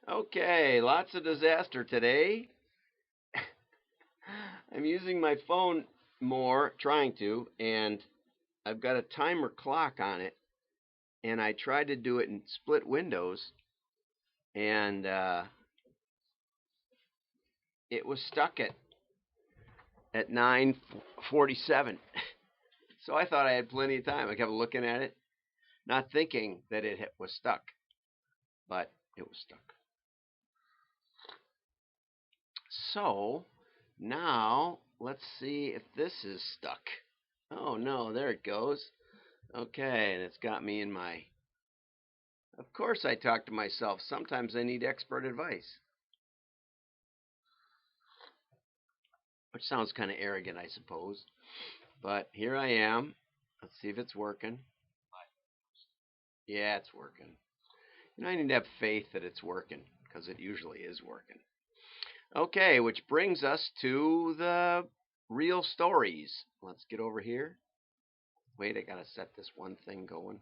Okay, lots of disaster today. I'm using my phone more, trying to, and I've got a timer clock on it, and I tried to do it in split windows, and it was stuck at 9:47. So I thought I had plenty of time. I kept looking at it, not thinking that it was stuck, but it was stuck. So now let's see if this is stuck. Oh no, there it goes. Okay, and it's got me in my. Of course, I talk to myself. Sometimes I need expert advice, which sounds kind of arrogant, I suppose. But here I am. Let's see if it's working. Yeah, it's working. I need to have faith that it's working because it usually is working. Okay, which brings us to the real stories. Let's get over here. Wait, I gotta set this one thing going.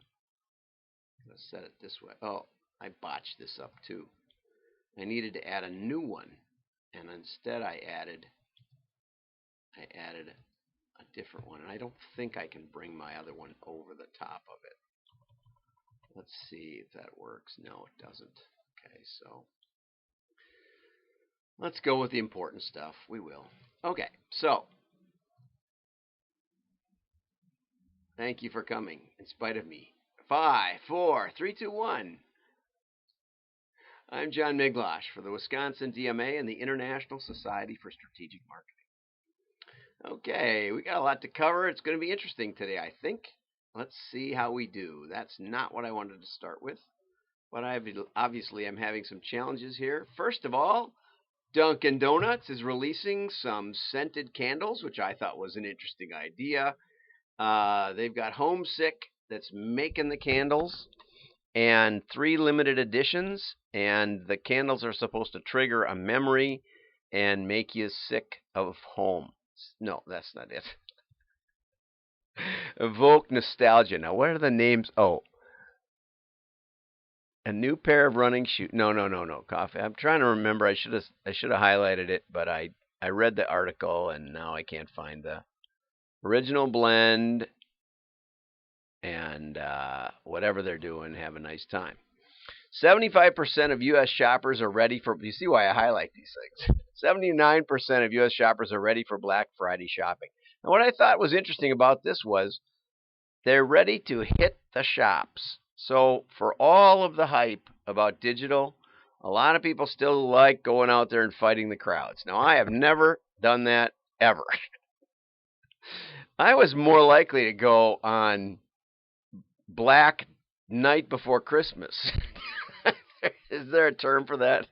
Let's set it this way. Oh, I botched this up too. I needed to add a new one, and instead I added a different one, and I don't think I can bring my other one over the top of it. Let's see if that works. No, it doesn't. Okay, so let's go with the important stuff. We will. Okay, so thank you for coming in spite of me. 5, 4, 3, 2, 1. I'm John Miglosh for the Wisconsin DMA and the International Society for Strategic Marketing. Okay, we got a lot to cover. It's going to be interesting today, I think. Let's see how we do. That's not what I wanted to start with, but obviously I'm having some challenges here. First of all, Dunkin' Donuts is releasing some scented candles, which I thought was an interesting idea. They've got Homesick that's making the candles, and 3 limited editions, and the candles are supposed to trigger a memory and make you sick of home. No, that's not it. Evoke nostalgia. Now, what are the names? Oh, a new pair of running shoes. No, no, no, no. Coffee. I'm trying to remember. I should have highlighted it, but I read the article and now I can't find the original blend and whatever they're doing. Have a nice time. 75% of U.S. shoppers are ready for. You see why I highlight these things. 79% of U.S. shoppers are ready for Black Friday shopping. And what I thought was interesting about this was they're ready to hit the shops. So for all of the hype about digital, a lot of people still like going out there and fighting the crowds. Now, I have never done that ever. I was more likely to go on Black Night before Christmas. Is there a term for that?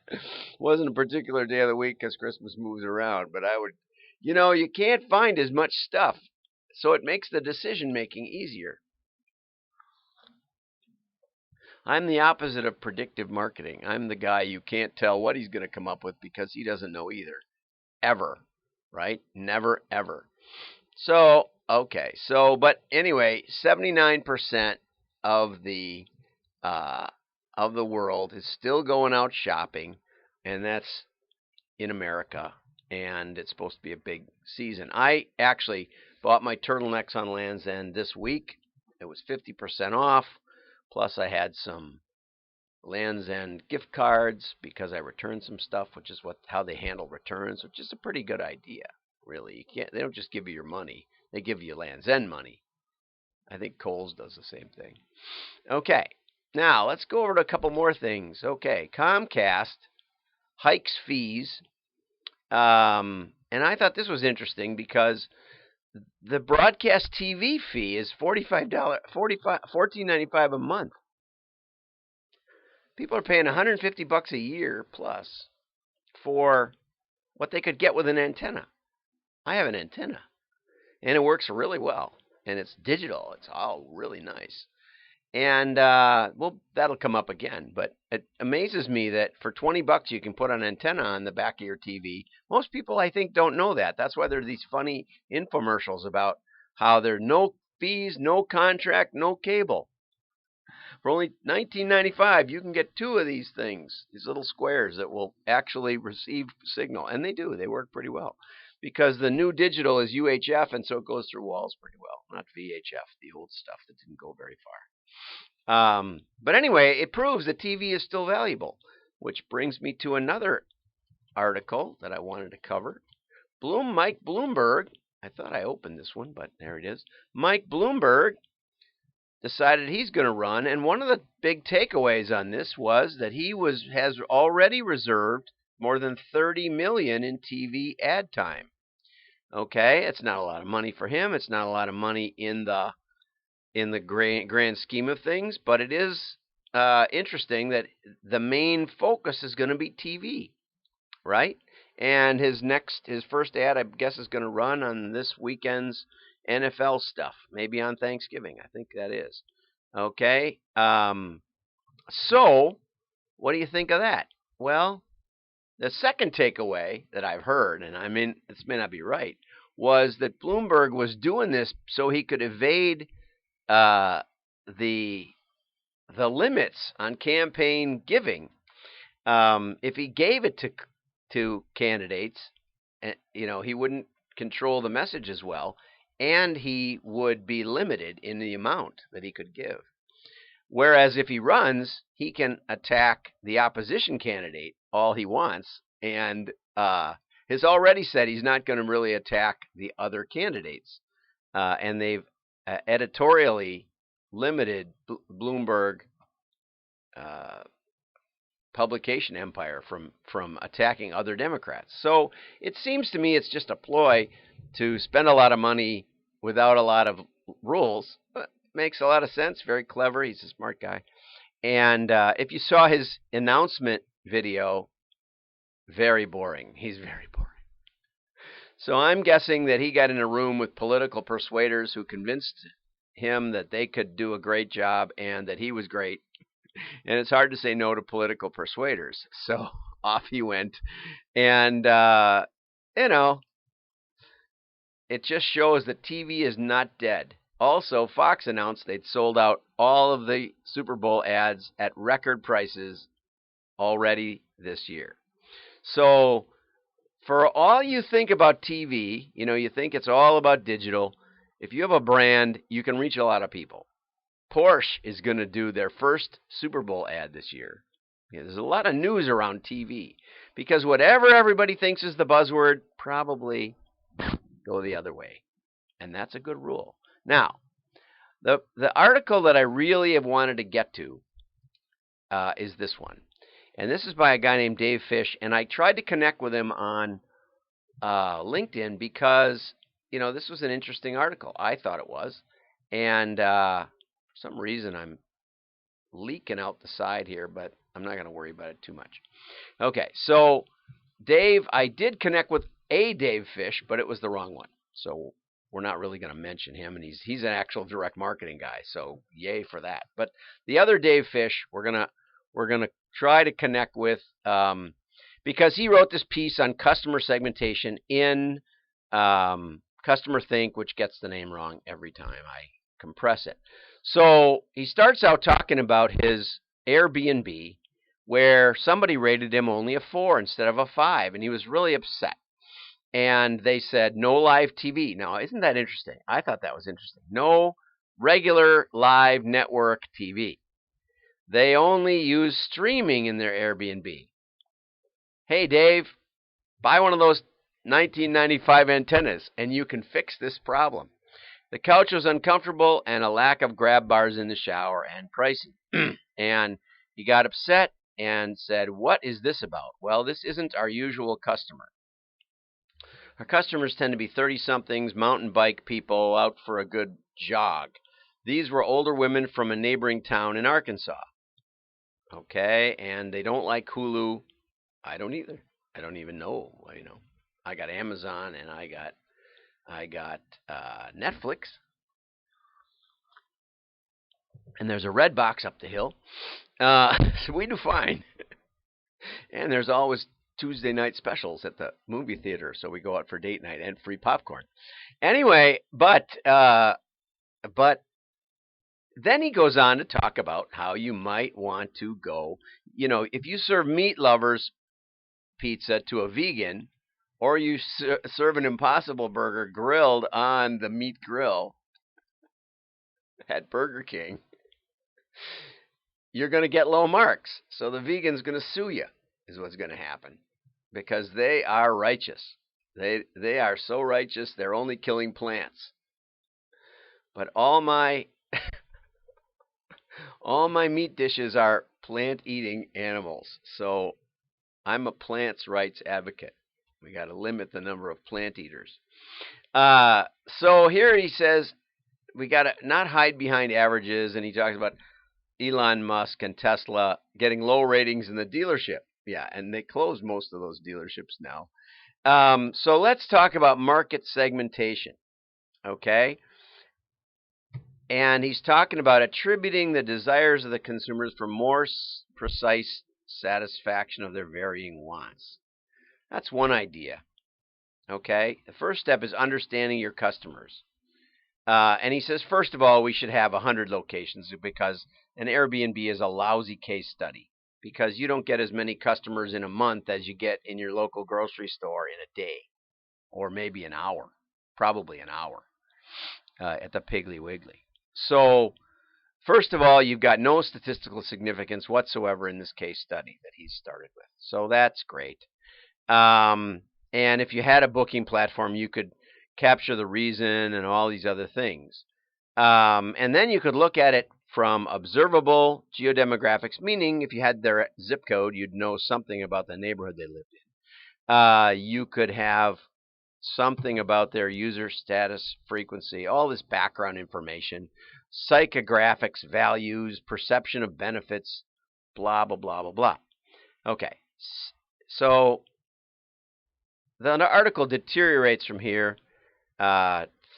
Wasn't a particular day of the week because Christmas moves around, but I would, you can't find as much stuff, so it makes the decision making easier. I'm the opposite of predictive marketing. I'm the guy you can't tell what he's going to come up with because he doesn't know either. Ever. Right? Never, ever. So, okay. So, but anyway, 79% of the world is still going out shopping, and that's in America, and it's supposed to be a big season. I actually bought my turtlenecks on Land's End this week. It was 50% off. Plus, I had some Land's End gift cards because I returned some stuff, which is how they handle returns, which is a pretty good idea. Really, they don't just give you your money; they give you Land's End money. I think Kohl's does the same thing. Okay, now let's go over to a couple more things. Okay, Comcast hikes fees, and I thought this was interesting because the broadcast TV fee is $14.95 a month. People are paying $150 a year plus for what they could get with an antenna. I have an antenna, and it works really well, and it's digital. It's all really nice. And well, that'll come up again. But it amazes me that for $20 you can put an antenna on the back of your TV. Most people, I think, don't know that. That's why there are these funny infomercials about how there are no fees, no contract, no cable. For only $19.95, you can get 2 of these things, these little squares that will actually receive signal. And they do. They work pretty well. Because the new digital is UHF, and so it goes through walls pretty well. Not VHF, the old stuff that didn't go very far. But anyway, it proves that TV is still valuable, which brings me to another article that I wanted to cover. Mike Bloomberg, I thought I opened this one, but there it is. Mike Bloomberg decided he's going to run, and one of the big takeaways on this was that he has already reserved more than $30 million in TV ad time. Okay, it's not a lot of money for him. It's not a lot of money in the grand scheme of things, but it is interesting that the main focus is going to be TV, right? And his first ad, I guess, is going to run on this weekend's NFL stuff, maybe on Thanksgiving. I think that is. Okay. So, what do you think of that? Well, the second takeaway that I've heard, and I mean, this may not be right, was that Bloomberg was doing this so he could evade the limits on campaign giving. If he gave it to candidates, he wouldn't control the message as well, and he would be limited in the amount that he could give. Whereas if he runs, he can attack the opposition candidate all he wants, and has already said he's not going to really attack the other candidates. And they've editorially limited Bloomberg publication empire from attacking other Democrats. So it seems to me it's just a ploy to spend a lot of money without a lot of rules. Makes a lot of sense. Very clever. He's a smart guy. And if you saw his announcement video, very boring. He's very boring. So I'm guessing that he got in a room with political persuaders who convinced him that they could do a great job and that he was great. And it's hard to say no to political persuaders. So off he went. And, it just shows that TV is not dead. Also, Fox announced they'd sold out all of the Super Bowl ads at record prices already this year. So, for all you think about TV, you think it's all about digital. If you have a brand, you can reach a lot of people. Porsche is going to do their first Super Bowl ad this year. There's a lot of news around TV because whatever everybody thinks is the buzzword, probably go the other way. And that's a good rule. Now, the article that I really have wanted to get to is this one. And this is by a guy named Dave Fish. And I tried to connect with him on LinkedIn because, this was an interesting article. I thought it was. And for some reason, I'm leaking out the side here, but I'm not going to worry about it too much. Okay, so Dave, I did connect with a Dave Fish, but it was the wrong one. So we're not really going to mention him, and he's an actual direct marketing guy, so yay for that. But the other Dave Fish, we're gonna try to connect with because he wrote this piece on customer segmentation in Customer Think, which gets the name wrong every time I compress it. So he starts out talking about his Airbnb, where somebody rated him only a 4 instead of a 5, and he was really upset. And they said, no live TV. Now, isn't that interesting? I thought that was interesting. No regular live network TV. They only use streaming in their Airbnb. Hey, Dave, buy one of those 1995 antennas, and you can fix this problem. The couch was uncomfortable and a lack of grab bars in the shower and pricing. And he got upset and said, what is this about? Well, this isn't our usual customer. Our customers tend to be 30-somethings, mountain bike people out for a good jog. These were older women from a neighboring town in Arkansas. Okay, and they don't like Hulu. I don't either. I don't even know. I got Amazon and I got Netflix. And there's a red box up the hill. So we do fine. And there's always Tuesday night specials at the movie theater, so we go out for date night and free popcorn. Anyway, but then he goes on to talk about how you might want to go, if you serve meat lovers pizza to a vegan, or you serve an Impossible Burger grilled on the meat grill at Burger King, you're going to get low marks. So the vegan's going to sue you, is what's going to happen, because they are righteous. They are so righteous, they're only killing plants. But all my meat dishes are plant-eating animals. So I'm a plants' rights advocate. We got to limit the number of plant eaters. So here he says we got to not hide behind averages, and he talks about Elon Musk and Tesla getting low ratings in the dealership. Yeah, and they closed most of those dealerships now. So let's talk about market segmentation, okay? And he's talking about attributing the desires of the consumers for more precise satisfaction of their varying wants. That's one idea, okay? The first step is understanding your customers. And he says, first of all, we should have 100 locations, because an Airbnb is a lousy case study, because you don't get as many customers in a month as you get in your local grocery store in a day, or maybe an hour, probably an hour at the Piggly Wiggly. So first of all, you've got no statistical significance whatsoever in this case study that he's started with. So that's great. And if you had a booking platform, you could capture the reason and all these other things. And then you could look at it from observable geodemographics, meaning if you had their zip code, you'd know something about the neighborhood they lived in. You could have something about their user status, frequency, all this background information, psychographics, values, perception of benefits, blah, blah, blah, blah, blah. Okay, so the article deteriorates from here,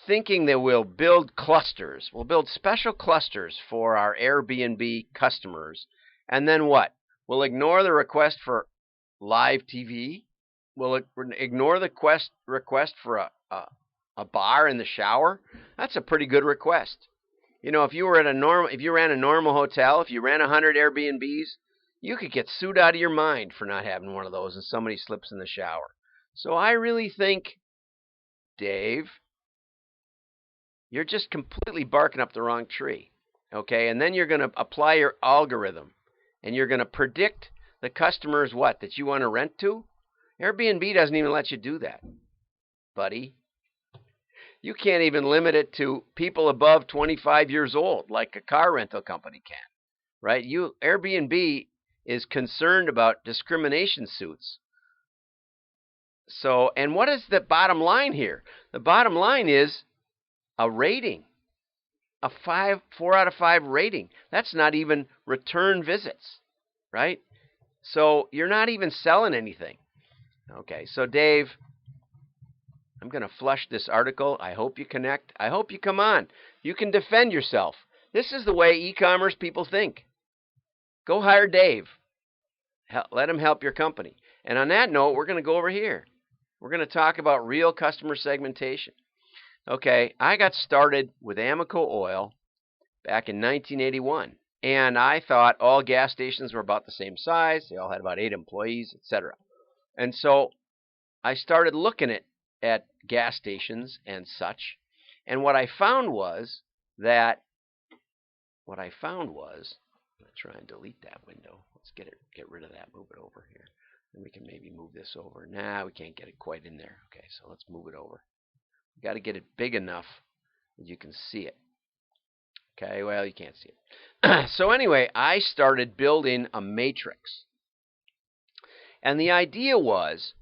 thinking that we'll build clusters. We'll build special clusters for our Airbnb customers. And then what? We'll ignore the request for live TV. We'll ignore the request for a bar in the shower. That's a pretty good request. If you ran a normal hotel, if you ran 100 Airbnbs, you could get sued out of your mind for not having one of those and somebody slips in the shower. So I really think, Dave, you're just completely barking up the wrong tree. Okay, and then you're going to apply your algorithm, and you're going to predict the customers that you want to rent to. Airbnb doesn't even let you do that, buddy. You can't even limit it to people above 25 years old, like a car rental company can, right? Airbnb is concerned about discrimination suits. So, and what is the bottom line here? The bottom line is a rating, a 4 out of 5 rating. That's not even return visits, right? So you're not even selling anything. Okay, so Dave, I'm going to flush this article. I hope you connect. I hope you come on. You can defend yourself. This is the way e-commerce people think. Go hire Dave. Let him help your company. And on that note, we're going to go over here. We're going to talk about real customer segmentation. Okay, I got started with Amoco Oil back in 1981. And I thought all gas stations were about the same size. They all had about 8 employees, etc. And so I started looking at gas stations and such. And what I found was, let's try and delete that window. Let's get rid of that, move it over here. And we can maybe move this over. Nah, we can't get it quite in there. Okay, so let's move it over. We got to get it big enough that you can see it. Okay, well, you can't see it. So anyway, I started building a matrix. And the idea was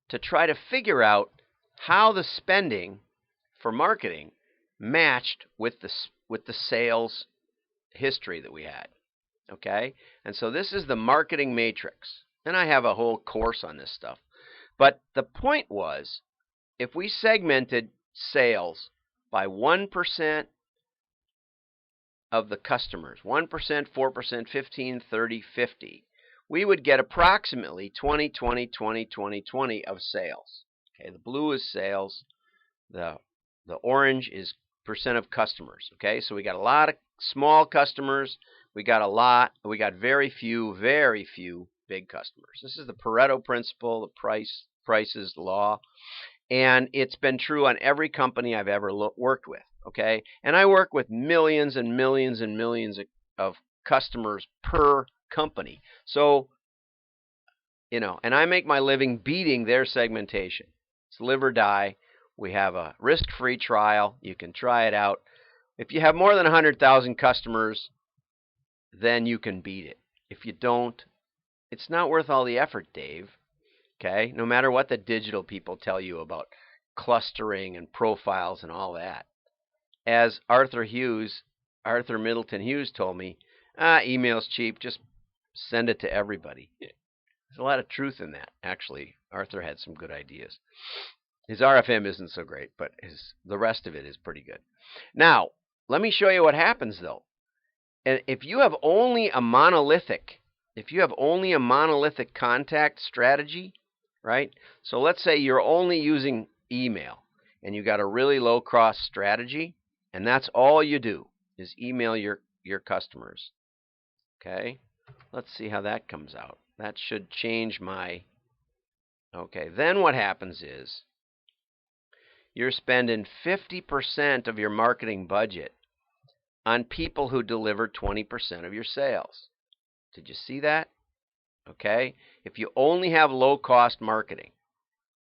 to try to figure out how the spending for marketing matched with the sales history that we had. Okay? And so this is the marketing matrix. And I have a whole course on this stuff. But the point was, if we segmented sales by 1% of the customers, 1%, 4%, 15, 30, 50, we would get approximately 20, 20, 20, 20, 20 of sales. Okay, the blue is sales. The orange is percent of customers. Okay, so we got a lot of small customers. We got a lot. We got very few big customers. This is the Pareto principle, the prices law, and it's been true on every company I've ever worked with. Okay, and I work with millions and millions and millions of customers per company. So, and I make my living beating their segmentation. It's live or die. We have a risk-free trial. You can try it out. If you have more than 100,000 customers, then you can beat it. If you don't, it's not worth all the effort, Dave. Okay? No matter what the digital people tell you about clustering and profiles and all that. As Arthur Middleton Hughes told me, email's cheap, just send it to everybody. There's a lot of truth in that. Actually, Arthur had some good ideas. His RFM isn't so great, but the rest of it is pretty good. Now, let me show you what happens, though. And if you have only a monolithic contact strategy, right? So let's say you're only using email, and you got a really low-cost strategy, and that's all you do is email your customers. Okay? Let's see how that comes out. That should change my... Okay, then what happens is you're spending 50% of your marketing budget on people who deliver 20% of your sales. Did you see that? Okay? If you only have low-cost marketing.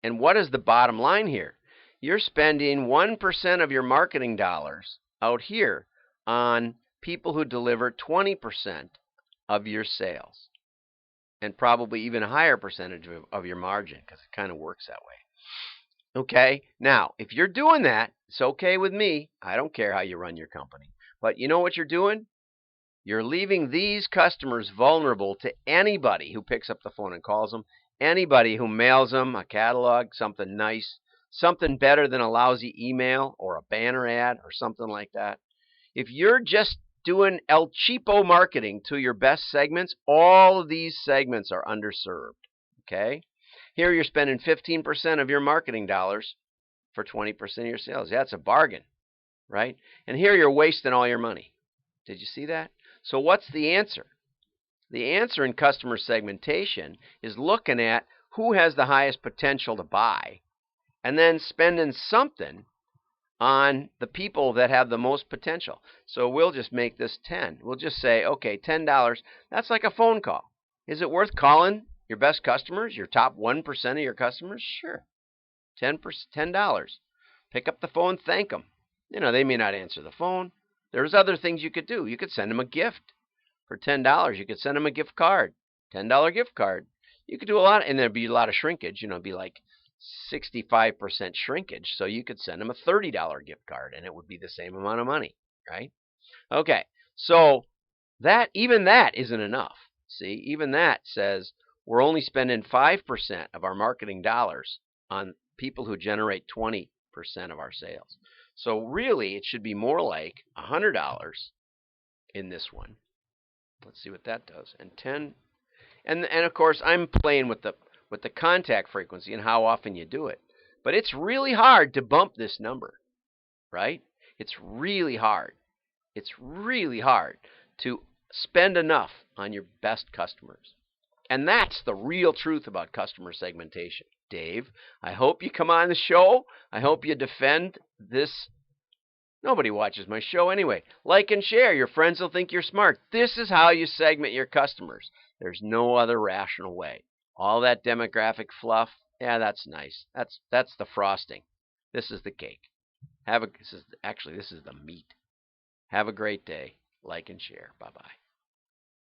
And what is the bottom line here? You're spending 1% of your marketing dollars out here on people who deliver 20% of your sales. And probably even a higher percentage of your margin, because it kind of works that way. Okay? Now, if you're doing that, it's okay with me. I don't care how you run your company. But you know what you're doing? You're leaving these customers vulnerable to anybody who picks up the phone and calls them, anybody who mails them a catalog, something nice, something better than a lousy email or a banner ad or something like that. If you're just doing El Cheapo marketing to your best segments, all of these segments are underserved. Okay? Here you're spending 15% of your marketing dollars for 20% of your sales. Yeah, it's a bargain, right? And here you're wasting all your money. Did you see that? So what's the answer? The answer in customer segmentation is looking at who has the highest potential to buy and then spending something on the people that have the most potential. So we'll just make this 10. We'll just say, okay, $10. That's like a phone call. Is it worth calling your best customers, your top 1% of your customers? Sure. $10. Pick up the phone, thank them. They may not answer the phone. There's other things you could do. You could send them a gift for $10. You could send them a gift card, $10 gift card. You could do a lot, and there'd be a lot of shrinkage. It'd be like 65% shrinkage. So you could send them a $30 gift card, and it would be the same amount of money, right? Okay, so even that isn't enough. See, even that says we're only spending 5% of our marketing dollars on people who generate 20% of our sales. So really, it should be more like $100 in this one. Let's see what that does. And 10, and of course, I'm playing with the contact frequency and how often you do it. But it's really hard to bump this number, right? It's really hard. It's really hard to spend enough on your best customers. And that's the real truth about customer segmentation. Dave, I hope you come on the show. I hope you defend this. Nobody watches my show anyway. Like and share. Your friends will think you're smart. This is how you segment your customers. There's no other rational way. All that demographic fluff, yeah, that's nice. That's the frosting. This is the cake. This is the meat. Have a great day. Like and share. Bye-bye.